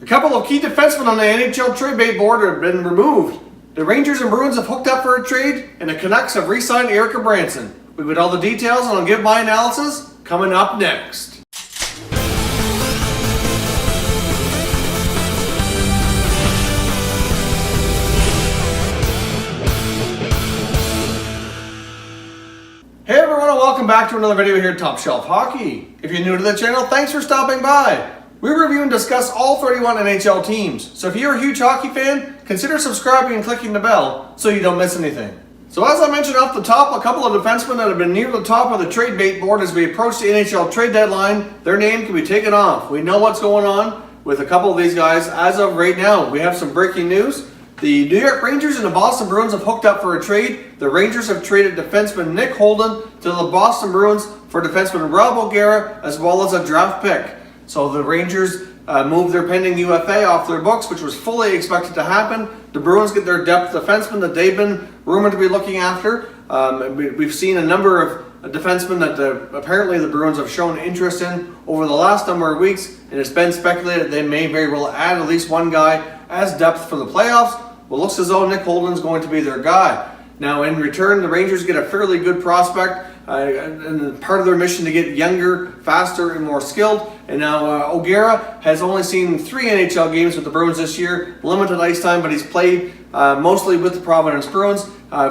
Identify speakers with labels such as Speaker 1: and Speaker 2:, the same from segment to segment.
Speaker 1: A couple of key defensemen on the NHL trade board have been removed. The Rangers and Bruins have hooked up for a trade, and the Canucks have re-signed Gudbranson. We've got all the details, and I'll give my analysis coming up next. Hey everyone, and welcome back to another video here at Top Shelf Hockey. If you're new to the channel, thanks for stopping by. We review and discuss all 31 NHL teams, so if you're a huge hockey fan, consider subscribing and clicking the bell so you don't miss anything. So as I mentioned off the top, a couple of defensemen that have been near the top of the trade bait board as we approach the NHL trade deadline, their name can be taken off. We know what's going on with a couple of these guys as of right now. We have some breaking news. The New York Rangers and the Boston Bruins have hooked up for a trade. The Rangers have traded defenseman Nick Holden to the Boston Bruins for defenseman Rob O'Gara as well as a draft pick. So the Rangers moved their pending UFA off their books, which was fully expected to happen. The Bruins get their depth defenseman that they've been rumored to be looking after. We've seen a number of defensemen that apparently the Bruins have shown interest in over the last number of weeks, and it's been speculated they may very well add at least one guy as depth for the playoffs. Well, looks as though Nick Holden's going to be their guy. Now, in return, the Rangers get a fairly good prospect, and part of their mission to get younger, faster, and more skilled. And now O'Gara has only seen 3 NHL games with the Bruins this year, limited ice time, but he's played mostly with the Providence Bruins.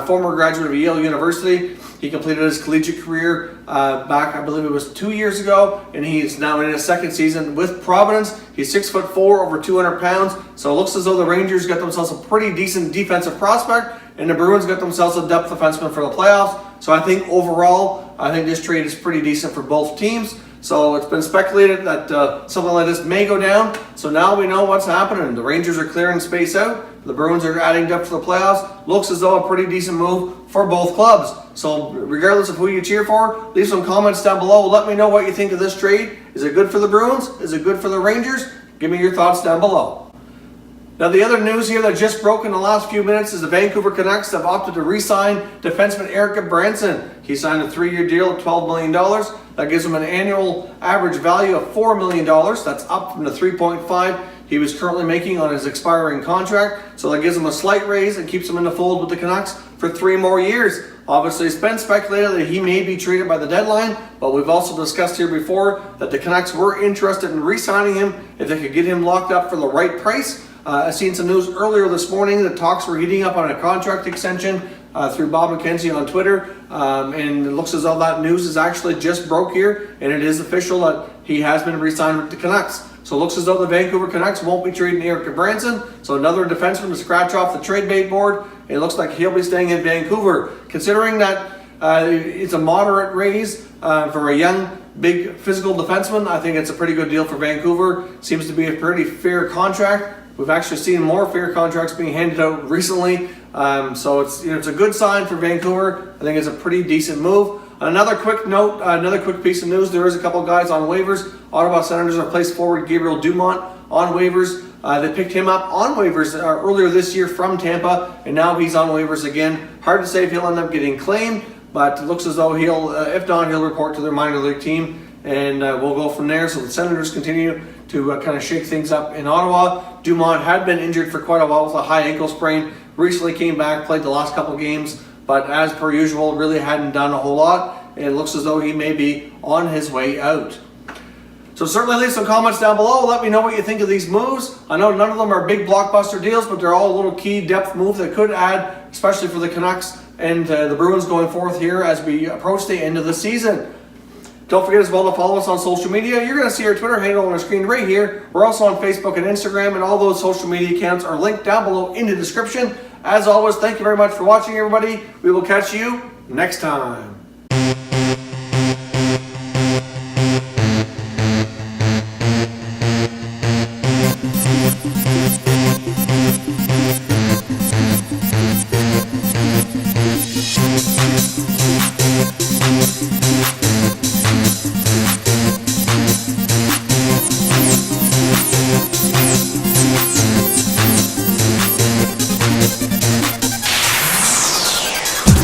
Speaker 1: Former graduate of Yale University. He completed his collegiate career back, I believe it was 2 years ago, and he's now in his second season with Providence. He's 6'4", over 200 pounds, so it looks as though the Rangers got themselves a pretty decent defensive prospect, and the Bruins got themselves a depth defenseman for the playoffs. So I think overall, I think this trade is pretty decent for both teams. So it's been speculated that something like this may go down. So now we know what's happening. The Rangers are clearing space out. The Bruins are adding depth to the playoffs. Looks as though a pretty decent move for both clubs. So regardless of who you cheer for, leave some comments down below. Let me know what you think of this trade. Is it good for the Bruins? Is it good for the Rangers? Give me your thoughts down below. Now the other news here that just broke in the last few minutes is the Vancouver Canucks have opted to re-sign defenseman Gudbranson. He signed a 3-year deal of $12 million. That gives him an annual average value of $4 million. That's up from the 3.5 he was currently making on his expiring contract. So that gives him a slight raise and keeps him in the fold with the Canucks for 3 more years. Obviously, it's been speculated that he may be traded by the deadline, but we've also discussed here before that the Canucks were interested in re-signing him if they could get him locked up for the right price. I've seen some news earlier this morning that talks were heating up on a contract extension through Bob McKenzie on Twitter, and it looks as though that news is actually just broke here, and it is official that he has been re-signed with the Canucks. So it looks as though the Vancouver Canucks won't be trading Gudbranson, so another defenseman to scratch off the trade bait board. It looks like he'll be staying in Vancouver. Considering that it's a moderate raise for a young, big physical defenseman, I think it's a pretty good deal for Vancouver. Seems to be a pretty fair contract. We've actually seen more fair contracts being handed out recently, so it's a good sign for Vancouver. I think it's a pretty decent move. Another quick note, another quick piece of news: there is a couple guys on waivers. Ottawa Senators have placed forward Gabriel Dumont on waivers. They picked him up on waivers earlier this year from Tampa, and now he's on waivers again. Hard to say if he'll end up getting claimed, but it looks as though he'll, if not, he'll report to their minor league team, and we'll go from there. So the Senators continue to kind of shake things up in Ottawa. Dumont had been injured for quite a while with a high ankle sprain. Recently came back, played the last couple games, but as per usual, really hadn't done a whole lot. And it looks as though he may be on his way out. So certainly leave some comments down below. Let me know what you think of these moves. I know none of them are big blockbuster deals, but they're all a little key depth moves that could add, especially for the Canucks and the Bruins going forth here as we approach the end of the season. Don't forget as well to follow us on social media. You're going to see our Twitter handle on the screen right here. We're also on Facebook and Instagram, and all those social media accounts are linked down below in the description. As always, thank you very much for watching, everybody. We will catch you next time.